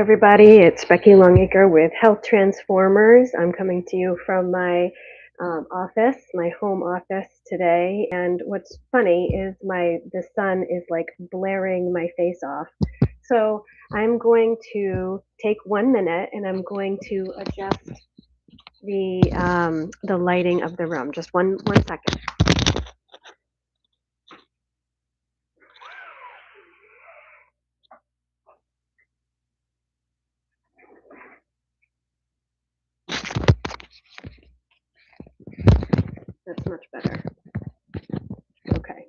everybody. It's Becky Longacre with Health Transformers. I'm coming to you from my office, my home office today. And what's funny is the sun is like blaring my face off. So I'm going to take 1 minute and I'm going to adjust the lighting of the room. Just one second. That's much better. Okay.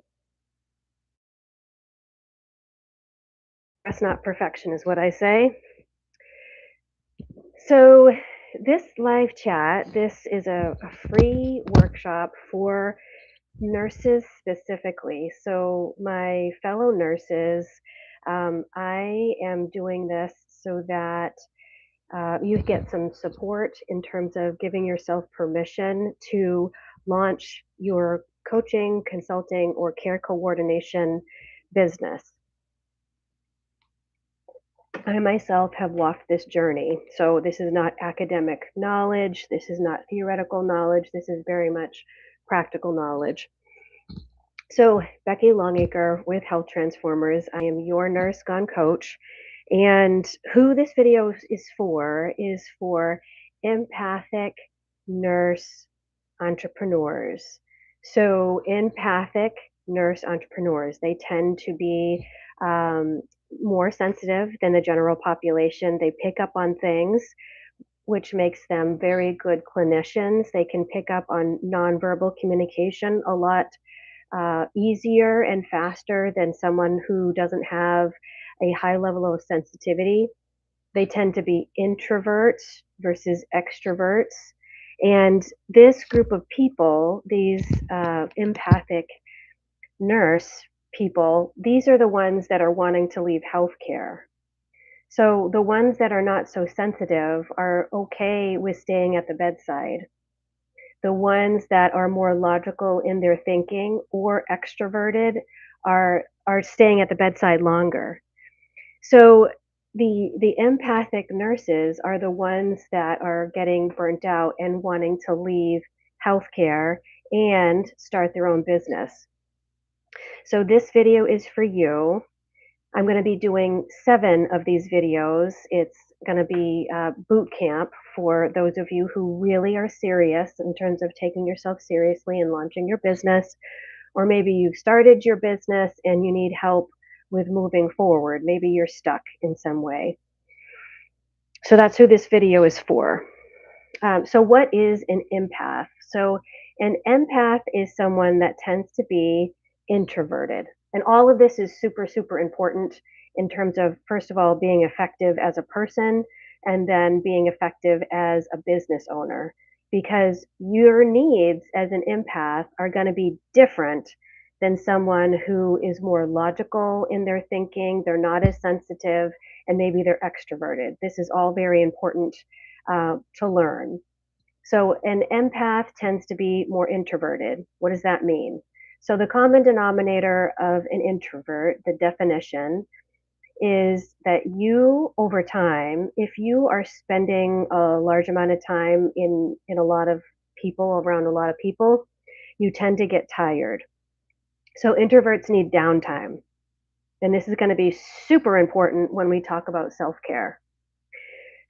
That's not perfection, is what I say. So this live chat, this is a free workshop for nurses specifically. So my fellow nurses, I am doing this so that you get some support in terms of giving yourself permission to launch your coaching, consulting, or care coordination business. I myself have walked this journey. So this is not academic knowledge. This is not theoretical knowledge. This is very much practical knowledge. So Becky Longacre with Health Transformers. I am your nurse gone coach. And who this video is for empathic nurse entrepreneurs. So empathic nurse entrepreneurs, they tend to be more sensitive than the general population. They pick up on things, which makes them very good clinicians. They can pick up on nonverbal communication a lot easier and faster than someone who doesn't have a high level of sensitivity. They tend to be introverts versus extroverts. And this group of people, these empathic nurse people, these are the ones that are wanting to leave healthcare. So the ones that are not so sensitive are okay with staying at the bedside. The ones that are more logical in their thinking or extroverted are staying at the bedside longer. So the empathic nurses are the ones that are getting burnt out and wanting to leave healthcare and start their own business. So this video is for you. I'm going to be doing 7 of these videos. It's going to be boot camp for those of you who really are serious in terms of taking yourself seriously and launching your business. Or maybe you've started your business and you need help with moving forward. Maybe you're stuck in some way. So that's who this video is for. So what is an empath? So an empath is someone that tends to be introverted. And all of this is super, super important in terms of, first of all, being effective as a person and then being effective as a business owner, because your needs as an empath are going to be different than someone who is more logical in their thinking. They're not as sensitive and maybe they're extroverted. This is all very important to learn. So an empath tends to be more introverted. What does that mean? So the common denominator of an introvert, the definition, is that you, over time, if you are spending a large amount of time in a lot of people, around a lot of people, you tend to get tired. So introverts need downtime. And this is going to be super important when we talk about self-care.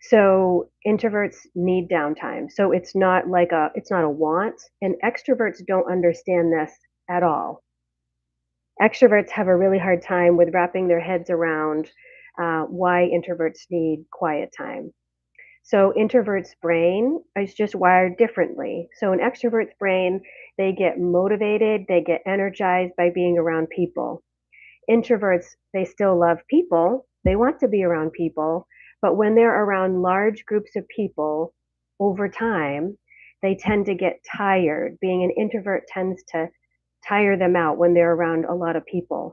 So introverts need downtime. So it's not a want, and extroverts don't understand this at all. Extroverts have a really hard time with wrapping their heads around why introverts need quiet time. So introverts' brain is just wired differently. So an extrovert's brain, they get motivated, they get energized by being around people. Introverts, they still love people, they want to be around people, but when they're around large groups of people over time, they tend to get tired. Being an introvert tends to tire them out when they're around a lot of people.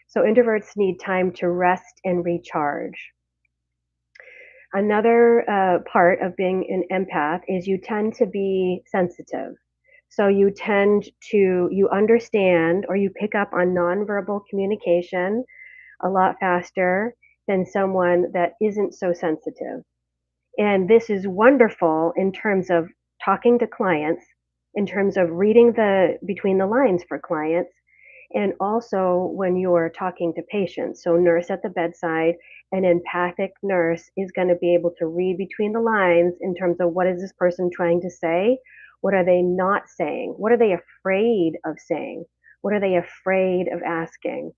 So introverts need time to rest and recharge. Another part of being an empath is you tend to be sensitive. So you understand or you pick up on nonverbal communication a lot faster, than someone that isn't so sensitive. And this is wonderful in terms of talking to clients, in terms of reading the between the lines for clients, and also when you're talking to patients. So nurse at the bedside, an empathic nurse is going to be able to read between the lines in terms of what is this person trying to say? What are they not saying? What are they afraid of saying? What are they afraid of asking?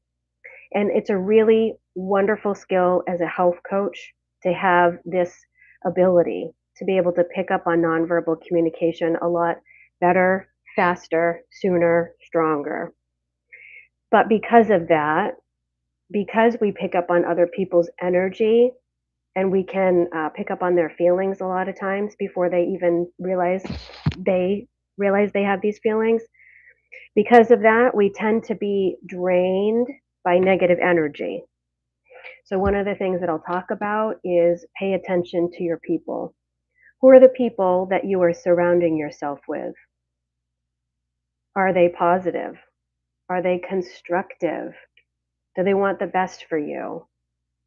And it's a really wonderful skill as a health coach to have this ability to be able to pick up on nonverbal communication a lot better, faster, sooner, stronger. But because of that, because we pick up on other people's energy and we can pick up on their feelings a lot of times before they even they realize they have these feelings, because of that, we tend to be drained by negative energy. So, one of the things that I'll talk about is pay attention to your people. Who are the people that you are surrounding yourself with? Are they positive? Are they constructive? Do they want the best for you?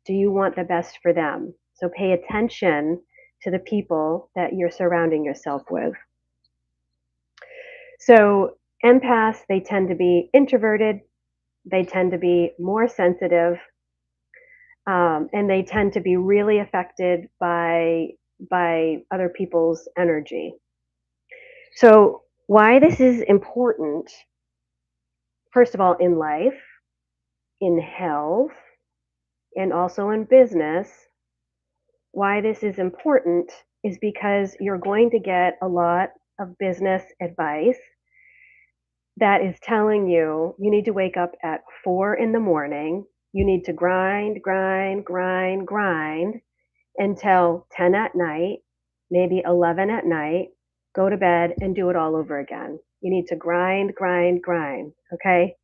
Do you want the best for them? So, pay attention to the people that you're surrounding yourself with. So, empaths, they tend to be introverted, they tend to be more sensitive, and they tend to be really affected by other people's energy. So, why this is important, first of all, in life, in health, and also in business, why this is important is because you're going to get a lot of business advice that is telling you you need to wake up at 4 in the morning, you need to grind, grind, grind, grind until 10 at night, maybe 11 at night, go to bed and do it all over again. You need to grind, grind, grind. Okay.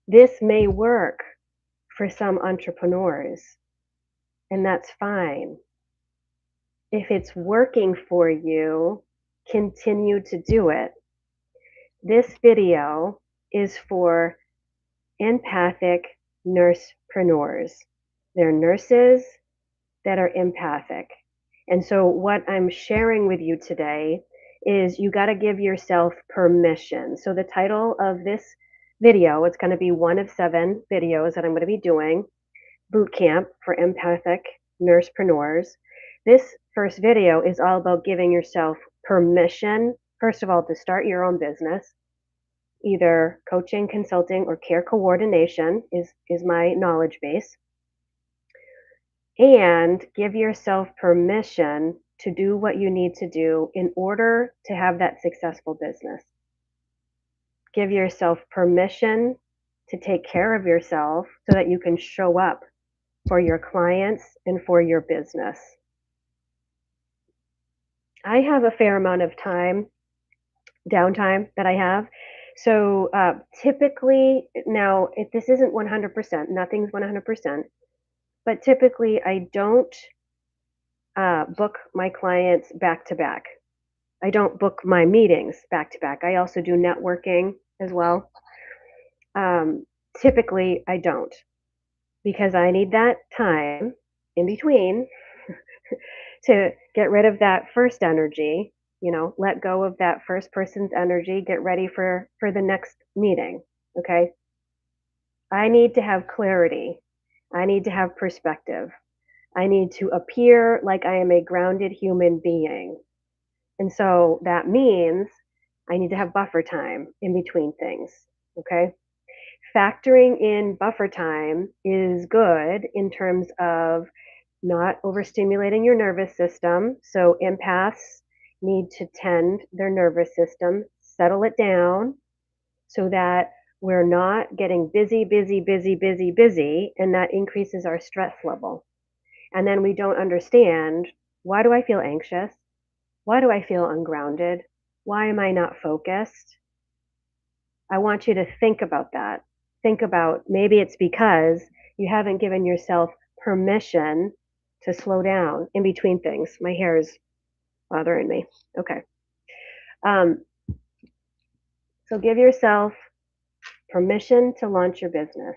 This may work for some entrepreneurs, and that's fine. If it's working for you, continue to do it. This video is for empathic nursepreneurs. They're nurses that are empathic. And so, what I'm sharing with you today is you got to give yourself permission. So, the title of this video, it's going to be one of 7 videos that I'm going to be doing, boot camp for empathic nursepreneurs. This first video is all about giving yourself permission, first of all, to start your own business. Either coaching, consulting, or care coordination is my knowledge base. And give yourself permission to do what you need to do in order to have that successful business. Give yourself permission to take care of yourself so that you can show up for your clients and for your business. I have a fair amount of downtime that I have. So typically, now, if this isn't 100%, nothing's 100%, but typically I don't book my clients back to back. I don't book my meetings back to back. I also do networking as well. Um, Typically, I don't, because I need that time in between to get rid of that first energy, let go of that first person's energy, get ready for the next meeting. Okay? I need to have clarity. I need to have perspective. I need to appear like I am a grounded human being. And so that means I need to have buffer time in between things. Okay? Factoring in buffer time is good in terms of not overstimulating your nervous system. So empaths need to tend their nervous system, settle it down so that we're not getting busy, busy, busy, busy, busy, and that increases our stress level. And then we don't understand, why do I feel anxious? Why do I feel ungrounded? Why am I not focused? I want you to think about that. Think about, maybe it's because you haven't given yourself permission to slow down in between things. My hair is bothering me. Okay. Um, so give yourself permission to launch your business.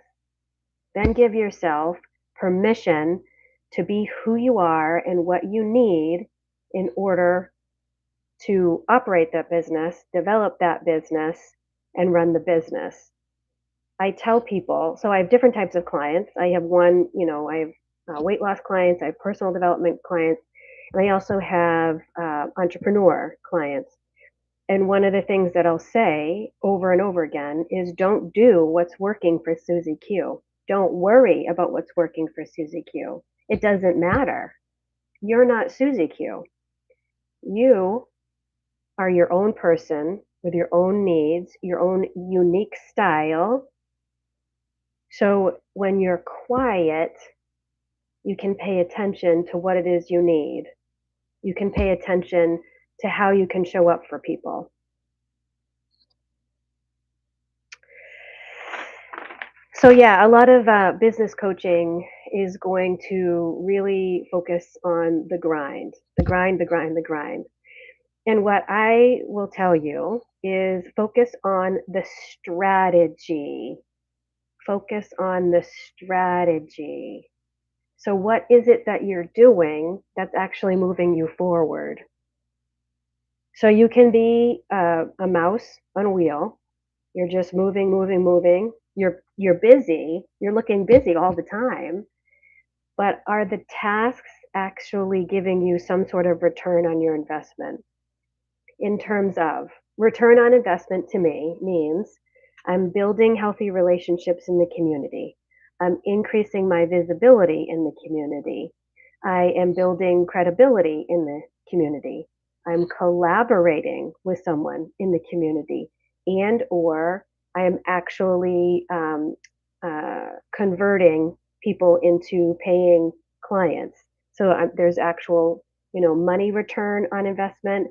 Then give yourself permission to be who you are and what you need in order to operate that business, develop that business, and run the business. I tell people, so I have different types of clients. I have I have weight loss clients, I have personal development clients, and I also have entrepreneur clients. And one of the things that I'll say over and over again is don't do what's working for Susie Q. Don't worry about what's working for Susie Q. It doesn't matter. You're not Susie Q. You are your own person with your own needs, your own unique style. So when you're quiet, you can pay attention to what it is you need. You can pay attention to how you can show up for people. So yeah, a lot of business coaching is going to really focus on the grind, the grind, the grind, the grind. And what I will tell you is focus on the strategy. Focus on the strategy. So what is it that you're doing that's actually moving you forward? So you can be a mouse on a wheel. You're just moving, moving, moving. You're busy. You're looking busy all the time. But are the tasks actually giving you some sort of return on your investment? In terms of return on investment to me means I'm building healthy relationships in the community. I'm increasing my visibility in the community. I am building credibility in the community. I'm collaborating with someone in the community, and or I am actually converting people into paying clients. So there's actual, money return on investment,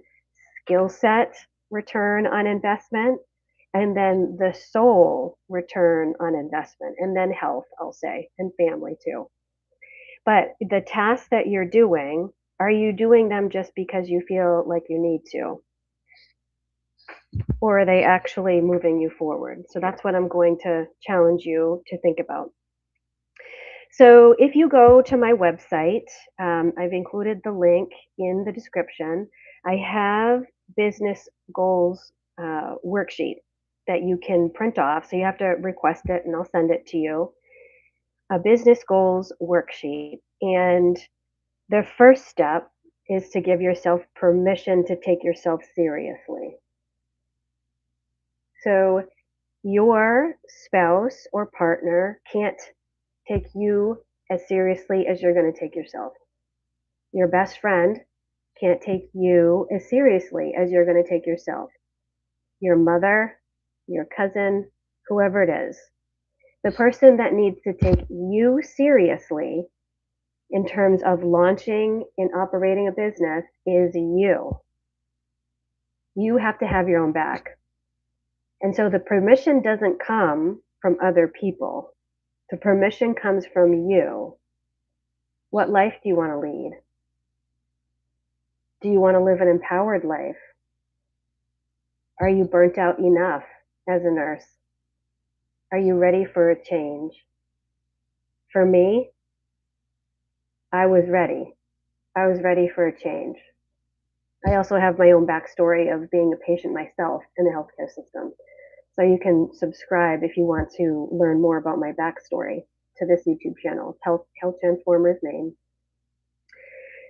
skill set return on investment, and then the soul return on investment, and then health, I'll say, and family too. But the tasks that you're doing, are you doing them just because you feel like you need to? Or are they actually moving you forward? So that's what I'm going to challenge you to think about. So if you go to my website, I've included the link in the description. I have business goals worksheet that you can print off. So you have to request it and I'll send it to you. A business goals worksheet. And the first step is to give yourself permission to take yourself seriously. So your spouse or partner can't take you as seriously as you're going to take yourself. Your best friend can't take you as seriously as you're going to take yourself. Your mother, your cousin, whoever it is. The person that needs to take you seriously in terms of launching and operating a business is you. You have to have your own back. And so the permission doesn't come from other people. The permission comes from you. What life do you want to lead? Do you want to live an empowered life? Are you burnt out enough as a nurse? Are you ready for a change? For me, I was ready. I was ready for a change. I also have my own backstory of being a patient myself in the healthcare system. So you can subscribe if you want to learn more about my backstory to this YouTube channel, Health Transformers name.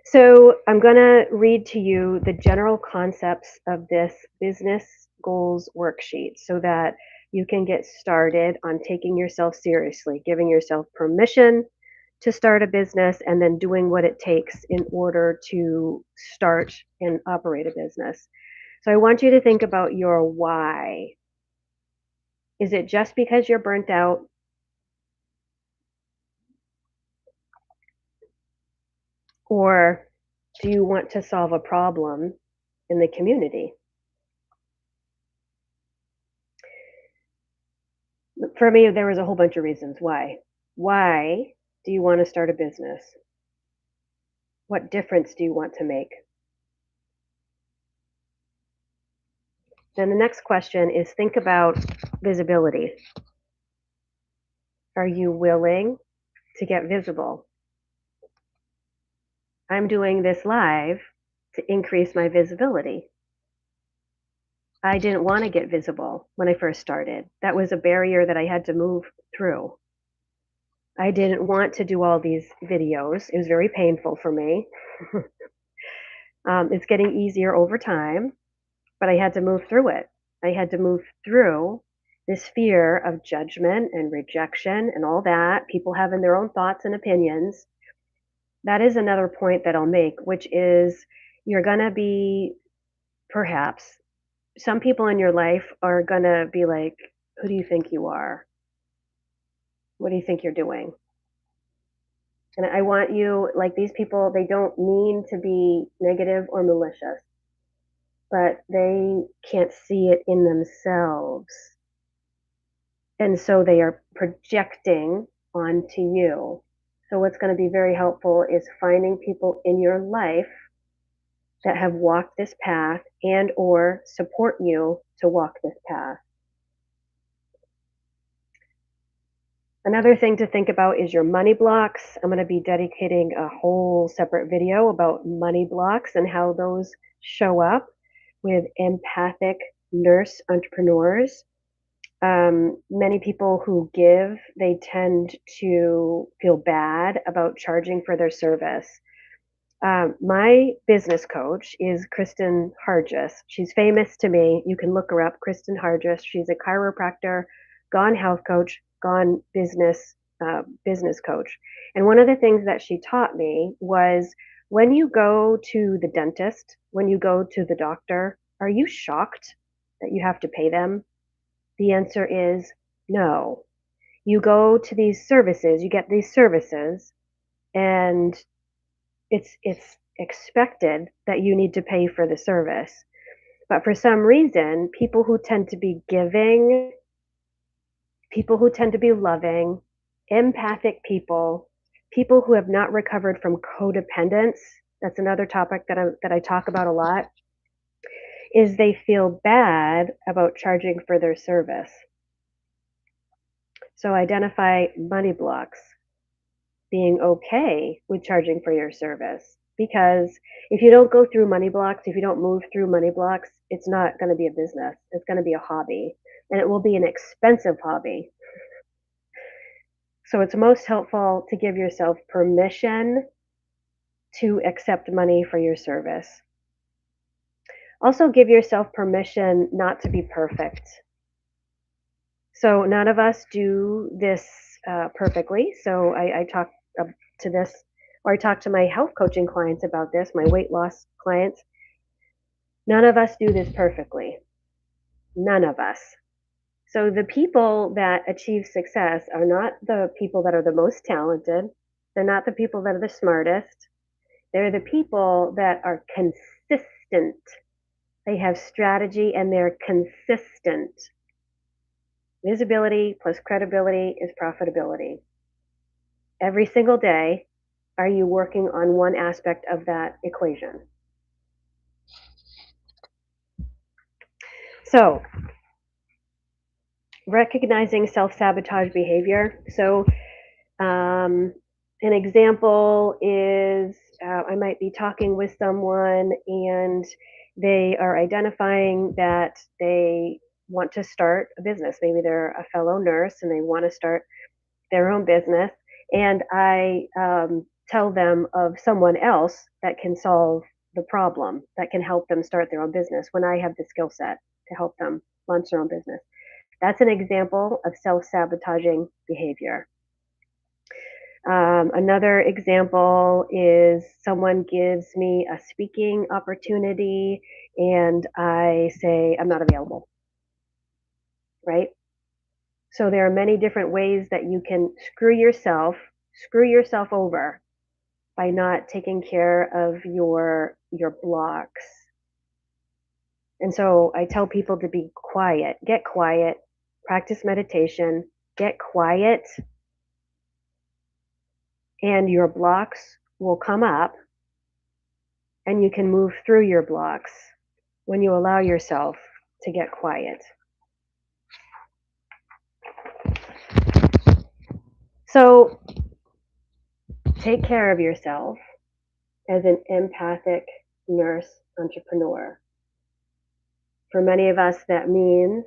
So I'm going to read to you the general concepts of this business goals worksheet so that you can get started on taking yourself seriously, giving yourself permission to start a business, and then doing what it takes in order to start and operate a business. So I want you to think about your why. Is it just because you're burnt out? Or do you want to solve a problem in the community? For me, there was a whole bunch of reasons why. Why do you want to start a business? What difference do you want to make? Then the next question is think about visibility. Are you willing to get visible. I'm doing this live to increase my visibility. I didn't want to get visible when I first started. That was a barrier that I had to move through. I didn't want to do all these videos. It was very painful for me. It's getting easier over time, but I had to move through it. I had to move through this fear of judgment and rejection and all that, people having their own thoughts and opinions. That is another point that I'll make, which is you're going to be, perhaps, some people in your life are going to be like, who do you think you are? What do you think you're doing? And I want you, like these people, they don't mean to be negative or malicious, but they can't see it in themselves. And so they are projecting onto you. So what's going to be very helpful is finding people in your life that have walked this path and or support you to walk this path. Another thing to think about is your money blocks. I'm going to be dedicating a whole separate video about money blocks and how those show up with empathic nurse entrepreneurs. Many people who give, they tend to feel bad about charging for their service. My business coach is Kristen Hargis. She's famous to me. You can look her up, Kristen Hargis. She's a chiropractor, gone health coach, gone business coach. And one of the things that she taught me was when you go to the dentist, when you go to the doctor, are you shocked that you have to pay them? The answer is no. You go to these services, you get these services, and it's expected that you need to pay for the service. But for some reason, people who tend to be giving, people who tend to be loving, empathic people, people who have not recovered from codependence, that's another topic that I talk about a lot, is they feel bad about charging for their service. So identify money blocks, being okay with charging for your service. Because if you don't go through money blocks, if you don't move through money blocks, it's not going to be a business. It's going to be a hobby, and it will be an expensive hobby. So it's most helpful to give yourself permission to accept money for your service. Also, give yourself permission not to be perfect. So none of us do this perfectly. So I talk to this, or I talk to my health coaching clients about this, my weight loss clients. None of us do this perfectly. None of us. So the people that achieve success are not the people that are the most talented. They're not the people that are the smartest. They're the people that are consistent. They have strategy and they're consistent. Visibility plus credibility is profitability. Every single day, are you working on one aspect of that equation? So, recognizing self-sabotage behavior. So, an example is I might be talking with someone and they are identifying that they want to start a business. Maybe they're a fellow nurse and they want to start their own business. And I tell them of someone else that can solve the problem, that can help them start their own business when I have the skill set to help them launch their own business. That's an example of self-sabotaging behavior. Another example is someone gives me a speaking opportunity and I say, I'm not available, right? So there are many different ways that you can screw yourself over by not taking care of your blocks. And so I tell people to be quiet, get quiet, practice meditation, get quiet, and your blocks will come up and you can move through your blocks when you allow yourself to get quiet. So Take care of yourself as an empathic nurse entrepreneur. For many of us, that means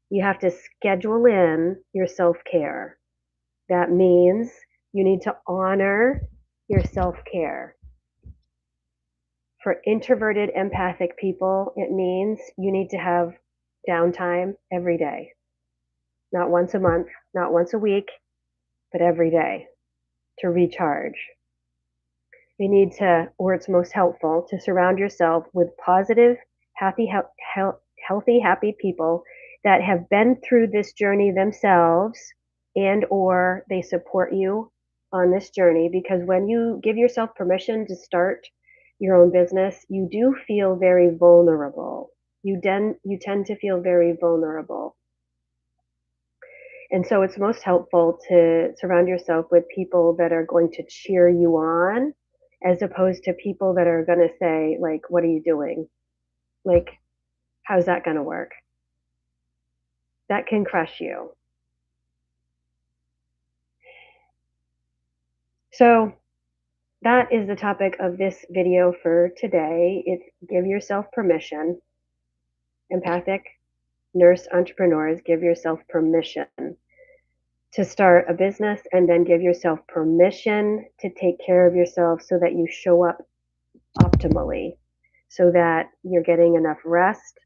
you have to schedule in your self-care. That means you need to honor your self-care. For introverted empathic people, it means you need to have downtime every day. Not once a month, not once a week, but every day to recharge. You need to, or it's most helpful, to surround yourself with positive, happy, healthy, happy people that have been through this journey themselves and or they support you on this journey, because when you give yourself permission to start your own business, you do feel very vulnerable. You tend to feel very vulnerable. And so it's most helpful to surround yourself with people that are going to cheer you on, as opposed to people that are going to say, like, what are you doing? Like, how's that going to work? That can crush you. So that is the topic of this video for today. It's give yourself permission. Empathic nurse entrepreneurs, give yourself permission to start a business, and then give yourself permission to take care of yourself so that you show up optimally, so that you're getting enough rest,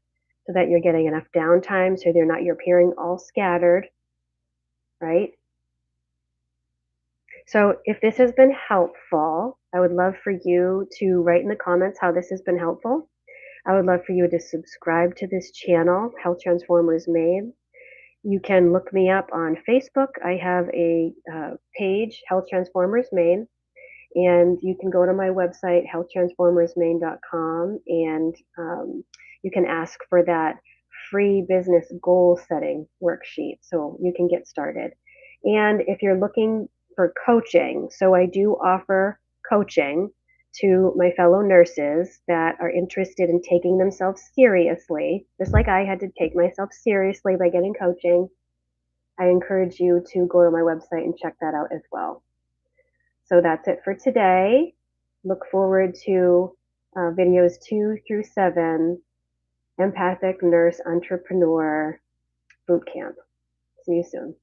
so that you're getting enough downtime, so you're appearing all scattered, right? So if this has been helpful, I would love for you to write in the comments how this has been helpful. I would love for you to subscribe to this channel, Health Transformers Maine. You can look me up on Facebook. I have a page, Health Transformers Maine, and you can go to my website, healthtransformersmaine.com, and you can ask for that free business goal setting worksheet so you can get started. And if you're looking for coaching, so I do offer coaching to my fellow nurses that are interested in taking themselves seriously, just like I had to take myself seriously by getting coaching. I encourage you to go to my website and check that out as well. So that's it for today. Look forward to videos 2 through 7, Empathic Nurse Entrepreneur Bootcamp. See you soon.